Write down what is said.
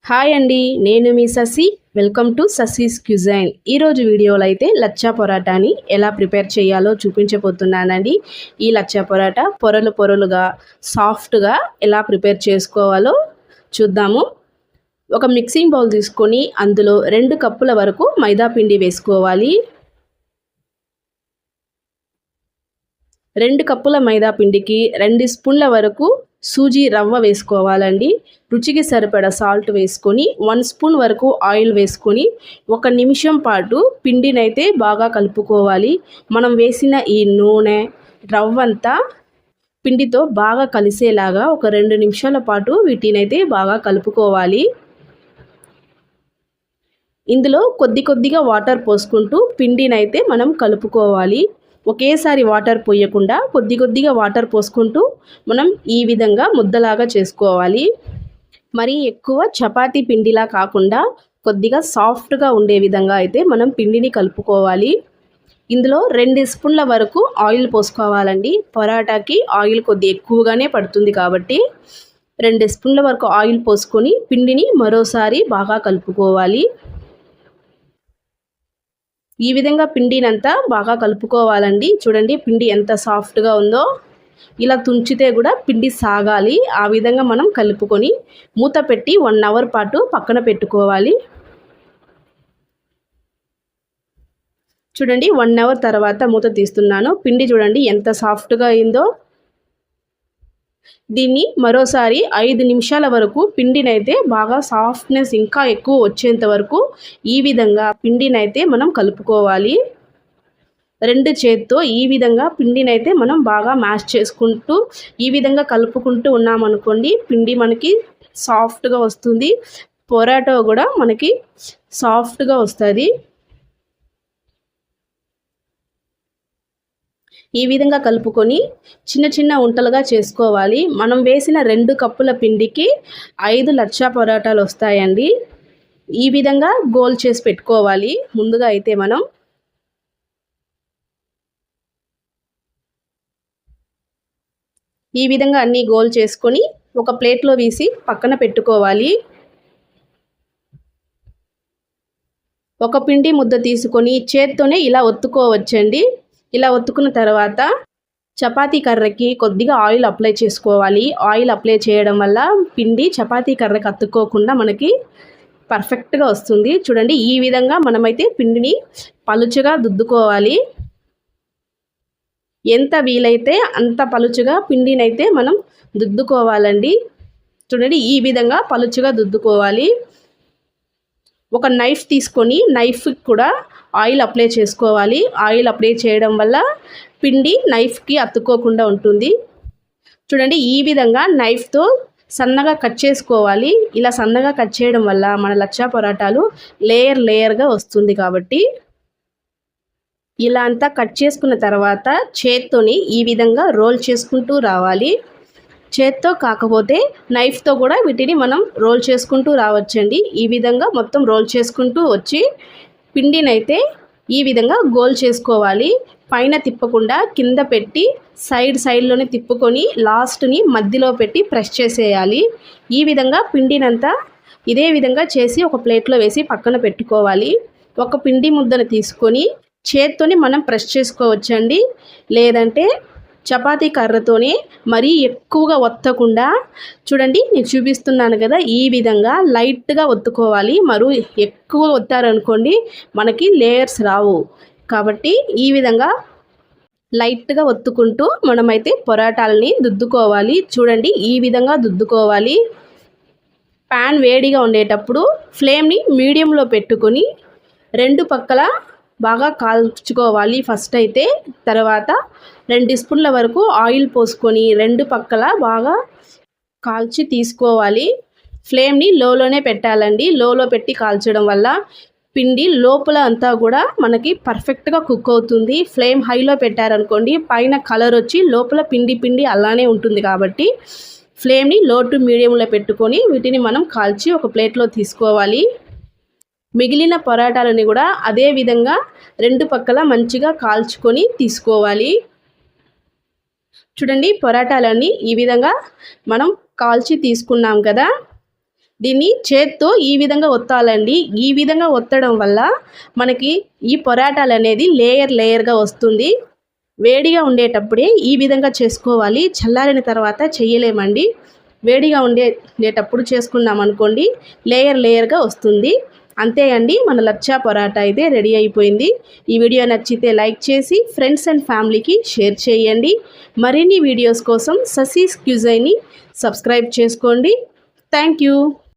Hi అండి, నేను మీ Shashi. Welcome to Shashi's cuisine. ఈరోజు వీడియోలో అయితే లచ్చా పొరాటాని ఎలా ప్రిపేర్ చేయాలో చూపించబోతున్నానండి. ఈ లచ్చా పొరాటా పొరలు పొరలుగా సాఫ్ట్గా ఎలా ప్రిపేర్ చేసుకోవాలో చూద్దాము. ఒక మిక్సింగ్ బౌల్ తీసుకొని అందులో 2 కప్పుల వరకు మైదా పిండి వేసుకోవాలి. 2 కప్పుల మైదా పిండికి 2 స్పూన్ల వరకు సూజీ రవ్వ వేసుకోవాలండి. రుచికి సరిపడా సాల్ట్ వేసుకొని 1 స్పూన్ వరకు ఆయిల్ వేసుకొని 1 నిమిషం పాటు పిండినైతే బాగా కలుపుకోవాలి. మనం వేసిన ఈ నూనె రవ్వంతా పిండితో బాగా కలిసేలాగా ఒక 2 నిమిషాల పాటు వీటినైతే బాగా కలుపుకోవాలి. ఇందులో కొద్దిగా వాటర్ పోసుకుంటూ పిండినైతే మనం కలుపుకోవాలి. ఒకేసారి వాటర్ పోయకుండా కొద్దిగా వాటర్ పోసుకుంటూ మనం ఈ విధంగా ముద్దలాగా చేసుకోవాలి. మరి ఎక్కువ చపాతీ పిండిలా కాకుండా కొద్దిగా సాఫ్ట్గా ఉండే విధంగా అయితే మనం పిండిని కలుపుకోవాలి. ఇందులో 2 స్పూన్ల వరకు ఆయిల్ పోసుకోవాలండి. పరాటాకి ఆయిల్ కొద్దిగా ఎక్కువగానే పడుతుంది కాబట్టి 2 స్పూన్ల వరకు ఆయిల్ పోసుకొని పిండిని మరోసారి బాగా కలుపుకోవాలి. ఈ విధంగా పిండినంతా బాగా కలుపుకోవాలండి. చూడండి పిండి ఎంత సాఫ్ట్గా ఉందో. ఇలా తుంచితే కూడా పిండి సాగాలి. ఆ విధంగా మనం కలుపుకొని మూత పెట్టి 1 అవర్ పాటు పక్కన పెట్టుకోవాలి. చూడండి 1 అవర్ తర్వాత మూత తీస్తున్నాను. పిండి చూడండి ఎంత సాఫ్ట్గా అయిందో. దీన్ని మరోసారి 5 నిమిషాల వరకు పిండినైతే బాగా సాఫ్ట్నెస్ ఇంకా ఎక్కువ వచ్చేంత వరకు ఈ విధంగా పిండినైతే మనం కలుపుకోవాలి. 2 చేత్తో ఈ విధంగా పిండినైతే మనం బాగా మ్యాష్ చేసుకుంటూ ఈ విధంగా కలుపుకుంటూ ఉన్నామనుకోండి పిండి మనకి సాఫ్ట్గా వస్తుంది. పొరాటో కూడా మనకి సాఫ్ట్గా వస్తుంది. ఈ విధంగా కలుపుకొని చిన్న ఉంటలుగా చేసుకోవాలి. మనం వేసిన 2 కప్పుల పిండికి 5 లచ్చా పొరాటాలు వస్తాయండి. ఈ విధంగా గోల్ చేసి పెట్టుకోవాలి. ముందుగా అయితే మనం ఈ విధంగా అన్నీ గోల్ చేసుకొని ఒక ప్లేట్లో వేసి పక్కన పెట్టుకోవాలి. ఒక పిండి ముద్ద తీసుకొని చేత్తోనే ఇలా ఒత్తుకోవచ్చండి. ఇలా ఒత్తుకున్న తర్వాత చపాతీ కర్రకి కొద్దిగా ఆయిల్ అప్లై చేసుకోవాలి. ఆయిల్ అప్లై చేయడం వల్ల పిండి చపాతీ కర్రకి అతుక్కోకుండా మనకి పర్ఫెక్ట్గా వస్తుంది. చూడండి ఈ విధంగా మనమైతే పిండిని పలుచగా దుద్దుకోవాలి. ఎంత వీలైతే అంత పలుచగా పిండినైతే మనం దుద్దుకోవాలండి. చూడండి ఈ విధంగా పలుచగా దుద్దుకోవాలి. ఒక నైఫ్ తీసుకొని నైఫ్కి కూడా ఆయిల్ అప్లై చేసుకోవాలి. ఆయిల్ అప్లై చేయడం వల్ల పిండి నైఫ్కి అతుక్కోకుండా ఉంటుంది. చూడండి ఈ విధంగా నైఫ్తో సన్నగా కట్ చేసుకోవాలి. ఇలా సన్నగా కట్ చేయడం వల్ల మన లచ్చా పొరాటాలు లేయర్గా వస్తుంది. కాబట్టి ఇలా అంతా కట్ చేసుకున్న తర్వాత చేత్తోని ఈ విధంగా రోల్ చేసుకుంటూ రావాలి. చేత్తో కాకపోతే నైఫ్తో కూడా వీటిని మనం రోల్ చేసుకుంటూ రావచ్చండి. ఈ విధంగా మొత్తం రోల్ చేసుకుంటూ వచ్చి పిండినైతే ఈ విధంగా గోల్ చేసుకోవాలి. పైన తిప్పకుండా కింద పెట్టి సైడ్లోనే తిప్పుకొని లాస్ట్ని మధ్యలో పెట్టి ప్రెస్ చేసేయాలి. ఈ విధంగా పిండినంతా ఇదే విధంగా చేసి ఒక ప్లేట్లో వేసి పక్కన పెట్టుకోవాలి. ఒక పిండి ముద్దను తీసుకొని చేత్తోని మనం ప్రెస్ చేసుకోవచ్చండి. లేదంటే చపాతీ కర్రతోనే మరీ ఎక్కువగా ఒత్తకుండా చూడండి నేను చూపిస్తున్నాను కదా ఈ విధంగా లైట్గా ఒత్తుకోవాలి. ఎక్కువ ఒత్తారనుకోండి మనకి లేయర్స్ రావు. కాబట్టి ఈ విధంగా లైట్గా ఒత్తుకుంటూ మనమైతే పొరాటాలని దుద్దుకోవాలి. చూడండి ఈ విధంగా దుద్దుకోవాలి. ప్యాన్ వేడిగా ఉండేటప్పుడు ఫ్లేమ్ని మీడియంలో పెట్టుకొని 2 పక్కల బాగా కాల్చుకోవాలి. ఫస్ట్ అయితే తర్వాత 2 స్పూన్ల వరకు ఆయిల్ పోసుకొని 2 పక్కల బాగా కాల్చి తీసుకోవాలి. ఫ్లేమ్ని లోలోనే పెట్టాలండి. లోలో పెట్టి కాల్చడం వల్ల పిండి లోపల అంతా కూడా మనకి పర్ఫెక్ట్గా కుక్ అవుతుంది. ఫ్లేమ్ హైలో పెట్టారనుకోండి పైన కలర్ వచ్చి లోపల పిండి అలానే ఉంటుంది. కాబట్టి ఫ్లేమ్ని లో టు మీడియంలో పెట్టుకొని వీటిని మనం కాల్చి ఒక ప్లేట్లో తీసుకోవాలి. మిగిలిన పొరాటాలని కూడా అదే విధంగా 2 పక్కల మంచిగా కాల్చుకొని తీసుకోవాలి. చూడండి పొరాటాలన్నీ ఈ విధంగా మనం కాల్చి తీసుకున్నాం కదా. దీన్ని చేత్తో ఈ విధంగా ఒత్తాలండి. ఈ విధంగా ఒత్తడం వల్ల మనకి ఈ పొరాటాలు అనేది లేయర్గా వస్తుంది. వేడిగా ఉండేటప్పుడే ఈ విధంగా చేసుకోవాలి. చల్లారిన తర్వాత చేయలేమండి. వేడిగా ఉండేటప్పుడు చేసుకున్నాం అనుకోండి లేయర్గా వస్తుంది. అంతే అండి, మన లచ్చా పొరాటా అయితే రెడీ అయిపోయింది. ఈ వీడియో నచ్చితే లైక్ చేసి ఫ్రెండ్స్ అండ్ ఫ్యామిలీకి షేర్ చేయండి. మరిన్ని వీడియోస్ కోసం ససీస్ క్యూజైని సబ్స్క్రైబ్ చేసుకోండి. Thank you.